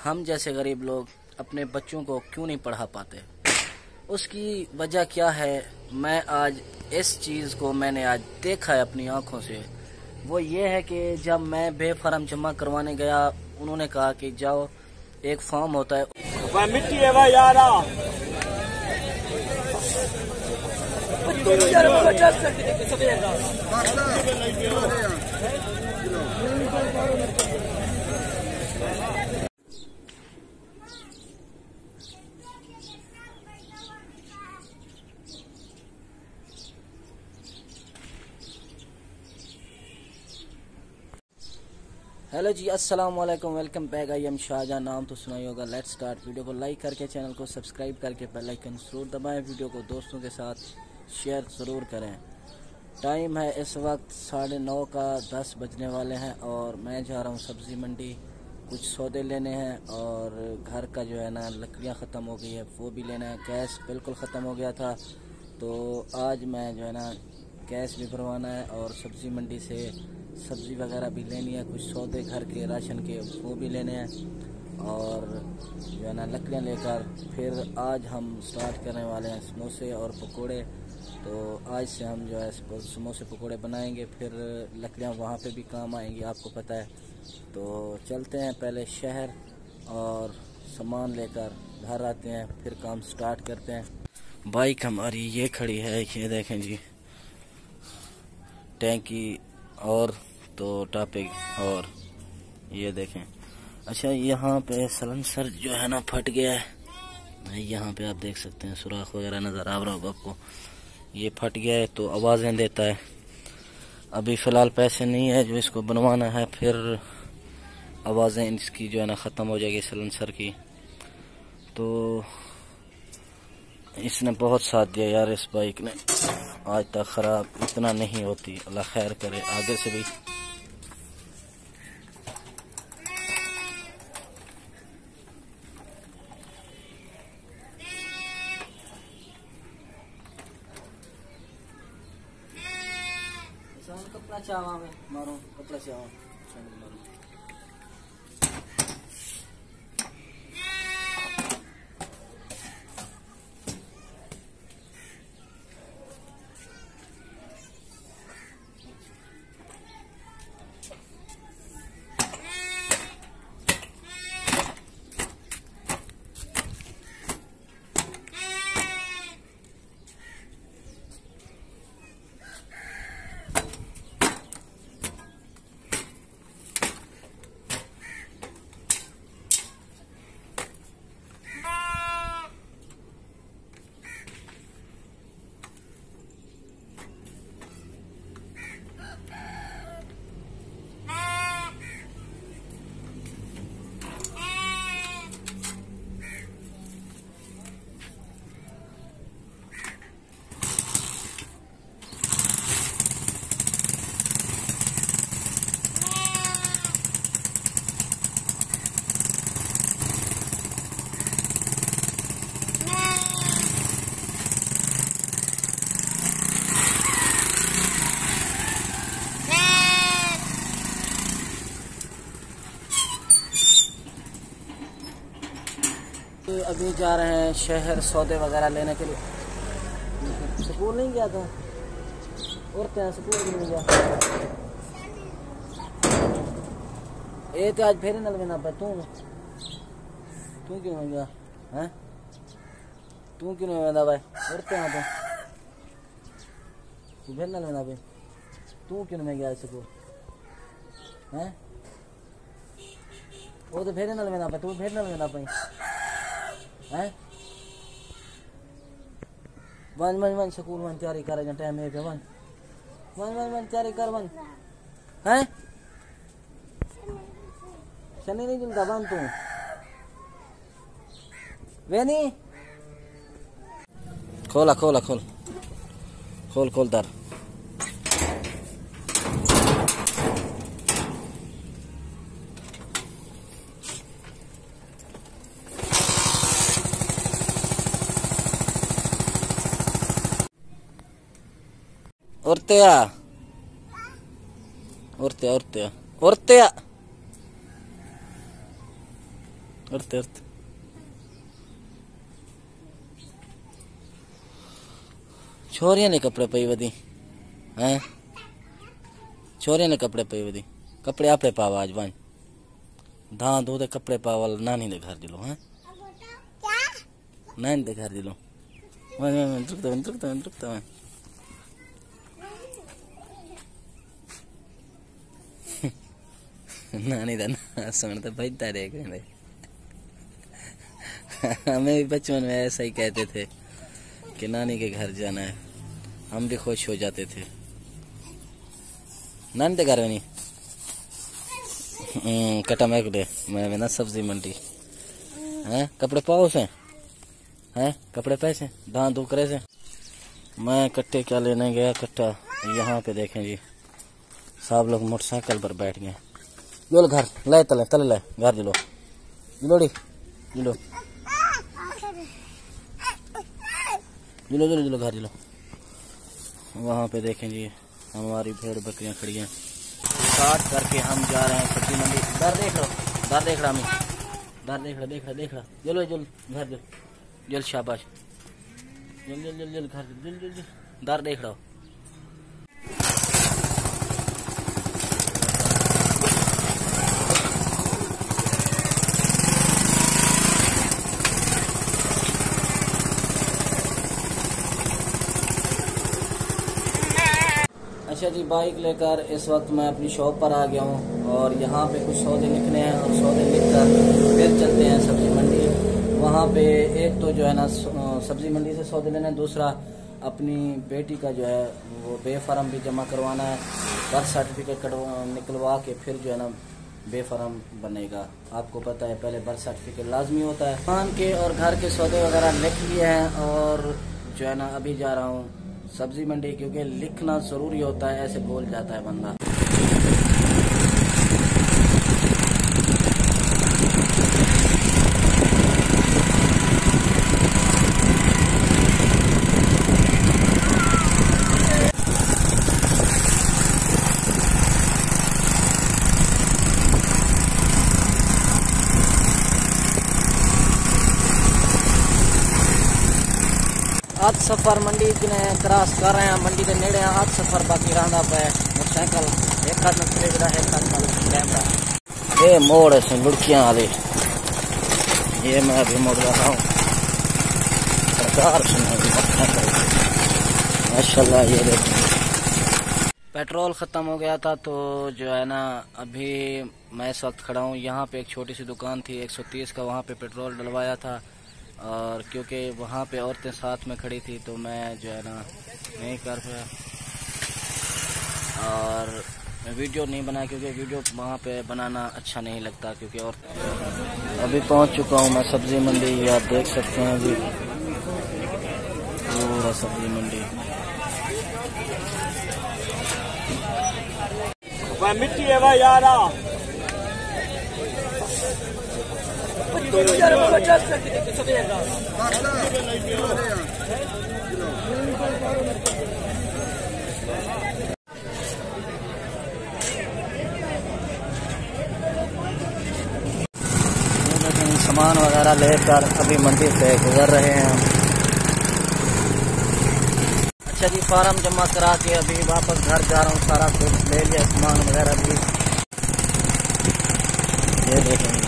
हम जैसे गरीब लोग अपने बच्चों को क्यों नहीं पढ़ा पाते। उसकी वजह क्या है, मैं आज इस चीज़ को मैंने आज देखा है अपनी आंखों से। वो ये है कि जब मैं बेफार्म जमा करवाने गया, उन्होंने कहा कि जाओ, एक फॉर्म होता है, वह मिट्टी है वह यारा। हेलो जी, अस्सलाम वालेकुम, welcome back. I am Shahjahan, नाम तो सुना ही होगा। Let's start. वीडियो को लाइक करके चैनल को सब्सक्राइब करके बेल आइकन जरूर दबाएं। वीडियो को दोस्तों के साथ शेयर ज़रूर करें। टाइम है इस वक्त 9:30 का, 10 बजने वाले हैं और मैं जा रहा हूँ सब्ज़ी मंडी, कुछ सौदे लेने हैं और घर का जो है ना लकड़ियाँ ख़त्म हो गई है वो भी लेना है। गैस बिल्कुल ख़त्म हो गया था, तो आज मैं जो है ना गैस भी भरवाना है और सब्ज़ी मंडी से सब्ज़ी वगैरह भी लेनी है, कुछ सौदे घर के राशन के वो भी लेने हैं और जो है ना लकड़ियाँ लेकर फिर आज हम स्टार्ट करने वाले हैं समोसे और पकोड़े। तो आज से हम जो है समोसे पकोड़े बनाएंगे, फिर लकड़ियाँ वहाँ पे भी काम आएंगी, आपको पता है। तो चलते हैं पहले शहर और सामान लेकर घर आते हैं, फिर काम स्टार्ट करते हैं। बाइक हमारी ये खड़ी है, ये देखें जी, टैंकी और तो टॉपिक और ये देखें। अच्छा, यहाँ पे सलेंसर जो है ना फट गया है, यहाँ पे आप देख सकते हैं सुराख वगैरह नज़र आ रहा होगा आपको। ये फट गया है तो आवाज़ें देता है। अभी फ़िलहाल पैसे नहीं है जो इसको बनवाना है, फिर आवाज़ें इसकी जो है ना ख़त्म हो जाएगी सलेंसर की। तो इसने बहुत साथ दिया यार, इस बाइक ने आज तक ख़राब इतना नहीं होती। अल्लाह खैर करे आगे से भी। कपड़ा चावा में मारो, कपड़ा चावा मारो। अभी जा रहे हैं शहर सौदे वगैरह लेने के लिए। स्कूल नहीं गया था और क्या, स्कूल भी नहीं गया। ये तो आज फिर नल में तू क्यों नहीं गया हैं? तू क्यों नहीं वेंदा भाई? और क्या तू फिर नल में तू क्यों नहीं गया स्कूल हैं? वो तो फिर नल में तू फिर नल में पाई हैं? One one one school one तैयारी कर, टाइम है वन वन वन वन तैयारी कर वन हैं? शनि नहीं मिलता बन तू वेनी खोला खोला खोल खोल खोल दर। Ortea. Ortea. उड़ते उड़ते छोरियां ने कपड़े पई वधी हैं, छोरियां ने कपड़े पई वधी, कपड़े आपे पावा आज वन धां दो दे कपड़े पावल नानी दे घर दिलो हैं, नानी दे घर दिलो वन रुकता वन नानी दा ना सुन तो बजता देख रहे। हमें भी बचपन में ऐसा ही कहते थे कि नानी के घर जाना है, हम भी खुश हो जाते थे। नानी के घर में नहीं कटा मैं ना सब्जी मंडी हैं, कपड़े पाओ से हैं, कपड़े पैसे दां दो करे से। मैं कट्टे क्या लेने गया, कट्टा यहाँ पे देखें जी, सब लोग मोटरसाइकिल पर बैठ गए। जो घर ले तले तले ले घर जिलो जिलोड़ी जिलो जिलो जिलो जिलो घर जिलो। वहाँ पे देखें जी हमारी भेड़ बकरियाँ खड़ी हैं, काट करके हम जा रहे हैं सब्जी मंडी। दर देख लो, दर देख रहा मैं, दर देख रहा देख रहा देख रहा। जलो जल घर जल जल शाबाश जल जल जल जल घर जल जल जल दर देख रहा। अच्छा जी, बाइक लेकर इस वक्त मैं अपनी शॉप पर आ गया हूँ और यहाँ पे कुछ सौदे लिखने हैं और सौदे लिखकर फिर चलते हैं सब्जी मंडी। वहाँ पे एक तो जो है ना सब्जी मंडी से सौदे लेने, दूसरा अपनी बेटी का जो है वो बेफार्म भी जमा करवाना है, बर्थ सर्टिफिकेट निकलवा के फिर जो है ना बेफार्म बनेगा। आपको पता है पहले बर्थ सर्टिफिकेट लाजमी होता है। दुकान के और घर के सौदे वगैरह लिख लिए हैं और जो है ना अभी जा रहा हूँ सब्जी मंडी, क्योंकि लिखना जरूरी होता है, ऐसे भूल जाता है बंदा। आज सफर मंडी क्रॉस कर रहे हैं, मंडी के नेड़े आज सफर बाकी रहा पे मोटरसाइकिल एक हाथ में खरीदा है, एक हाथ में कैमरा। ये मोड़ से लुड़कियां वाले, ये मैं अभी मोड़ रहा हूँ माशाल्लाह। ये देखो पेट्रोल ख़त्म हो गया था तो जो है ना अभी मैं इस वक्त खड़ा हूँ यहाँ पे। एक छोटी सी दुकान थी 130 का, वहाँ पे पेट्रोल डलवाया था और क्योंकि वहाँ पे औरतें साथ में खड़ी थी तो मैं जो है ना नहीं कर पाया और वीडियो नहीं बनाया, क्योंकि वीडियो वहाँ पे बनाना अच्छा नहीं लगता। क्योंकि और अभी पहुँच चुका हूँ मैं सब्जी मंडी, ये आप देख सकते हैं जी पूरा सब्जी मंडी। मिट्टी है भाई यार। सामान वगैरह लेकर अभी मंडी से गुजर रहे हैं हम। अच्छा जी, फार्म जमा करा के अभी वापस घर जा रहा हूँ, सारा कुछ ले लिया सामान वगैरह भी। ये देखेंगे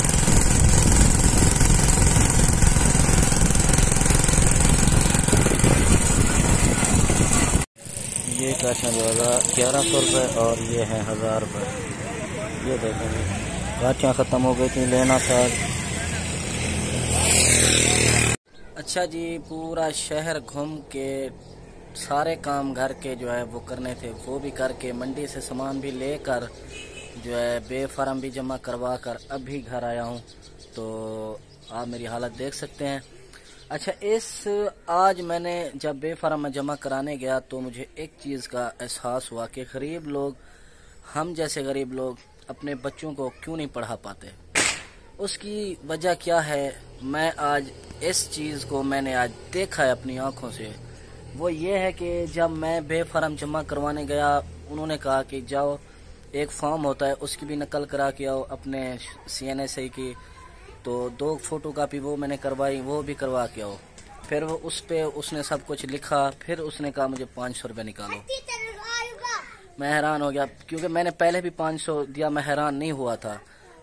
ये काशा जो 1100 रुपये और ये है 1000 रुपये। ये देखेंगे गाठियाँ ख़त्म हो गई थी, लेना था। अच्छा जी, पूरा शहर घूम के सारे काम घर के जो है वो करने थे, वो भी करके मंडी से सामान भी लेकर जो है बेफार्म भी जमा करवा कर अभी घर आया हूँ। तो आप मेरी हालत देख सकते हैं। अच्छा, आज मैंने जब बेफार्म में जमा कराने गया तो मुझे एक चीज़ का एहसास हुआ कि गरीब लोग, हम जैसे गरीब लोग अपने बच्चों को क्यों नहीं पढ़ा पाते। उसकी वजह क्या है, मैं आज इस चीज़ को मैंने आज देखा है अपनी आँखों से। वो ये है कि जब मैं बेफार्म जमा करवाने गया, उन्होंने कहा कि जाओ एक फॉर्म होता है उसकी भी नकल करा के आओ अपने CNSA की। तो 2 फोटोकॉपी वो मैंने करवाई, वो भी करवा के आओ। फिर वो उस पे उसने सब कुछ लिखा, फिर उसने कहा मुझे 500 रुपये निकालो। मैं हैरान हो गया, क्योंकि मैंने पहले भी 500 दिया, मैं हैरान नहीं हुआ था।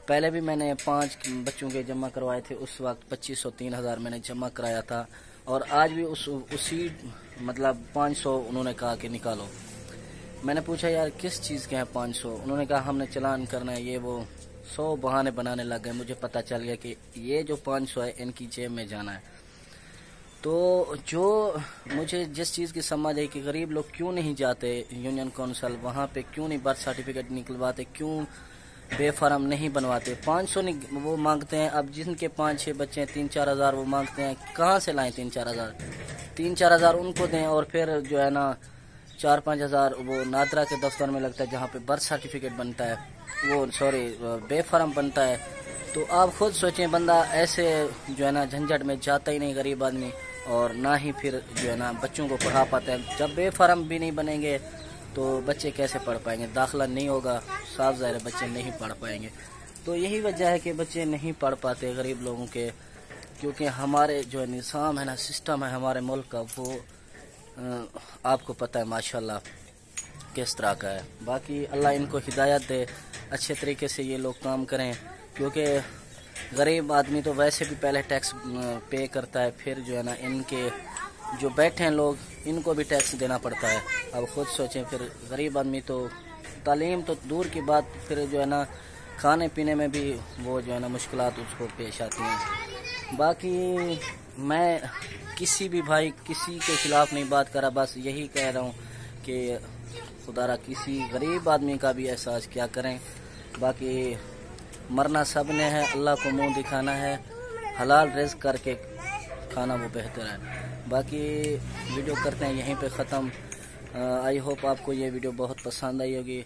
पहले भी मैंने 5 बच्चों के जमा करवाए थे, उस वक्त 2500 3000 मैंने जमा कराया था, और आज भी उसी मतलब 500 उन्होंने कहा कि निकालो। मैंने पूछा यार किस चीज़ के हैं 500? उन्होंने कहा हमने चालान करना है, ये वो 100 बहाने बनाने लग गए। मुझे पता चल गया कि ये जो 500 है इनकी जेब में जाना है। तो जो मुझे जिस चीज़ की समझ है कि गरीब लोग क्यों नहीं जाते यूनियन काउंसिल, वहाँ पे क्यों नहीं बर्थ सर्टिफिकेट निकलवाते, क्यों बेफार्म नहीं बनवाते। 500 वो मांगते हैं। अब जिनके 5-6 बच्चे हैं 3-4 हज़ार वो मांगते हैं, कहाँ से लाएं 3-4 हज़ार? 3-4 हज़ार उनको दें, और फिर जो है ना 4-5 हज़ार वो नादरा के दफ्तर में लगता है जहाँ पे बर्थ सर्टिफिकेट बनता है, वो सॉरी बेफार्म बनता है। तो आप खुद सोचें, बंदा ऐसे जो है ना झंझट में जाता ही नहीं गरीब आदमी, और ना ही फिर जो है ना बच्चों को पढ़ा पाता है। जब बेफार्म भी नहीं बनेंगे तो बच्चे कैसे पढ़ पाएंगे? दाखिला नहीं होगा, साफ ज़ाहिर है बच्चे नहीं पढ़ पाएंगे। तो यही वजह है कि बच्चे नहीं पढ़ पाते गरीब लोगों के, क्योंकि हमारे जो निज़ाम है ना, सिस्टम है हमारे मुल्क का, वो आपको पता है माशाल्लाह किस तरह का है। बाकी अल्लाह इनको हिदायत दे, अच्छे तरीके से ये लोग काम करें, क्योंकि गरीब आदमी तो वैसे भी पहले टैक्स पे करता है, फिर जो है ना इनके जो बैठे हैं लोग, इनको भी टैक्स देना पड़ता है। अब खुद सोचें, फिर गरीब आदमी तो तालीम तो दूर की बात, फिर जो है ना खाने पीने में भी वो जो है ना मुश्किलात उसको पेश आती हैं। बाकी मैं किसी भी भाई किसी के खिलाफ नहीं बात करा, बस यही कह रहा हूँ कि खुदारा किसी गरीब आदमी का भी एहसास क्या करें। बाकी मरना सब ने है, अल्लाह को मुंह दिखाना है, हलाल रिज़्क़ करके खाना वो बेहतर है। बाकी वीडियो करते हैं यहीं पे ख़त्म। आई होप आपको ये वीडियो बहुत पसंद आई होगी।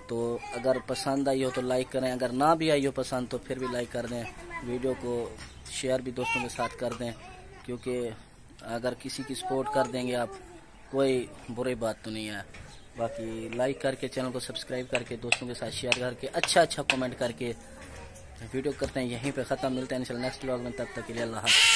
तो अगर पसंद आई हो तो लाइक करें, अगर ना भी आई हो पसंद तो फिर भी लाइक कर दें। वीडियो को शेयर भी दोस्तों के साथ कर दें, क्योंकि अगर किसी की सपोर्ट कर देंगे आप, कोई बुरी बात तो नहीं है। बाकी लाइक करके, चैनल को सब्सक्राइब करके, दोस्तों के साथ शेयर करके, अच्छा कमेंट करके वीडियो करते हैं यहीं पे ख़त्म। मिलते हैं इंशाल्लाह नेक्स्ट व्लॉग में, तब तक के लिए अल्लाह हाफ़िज़।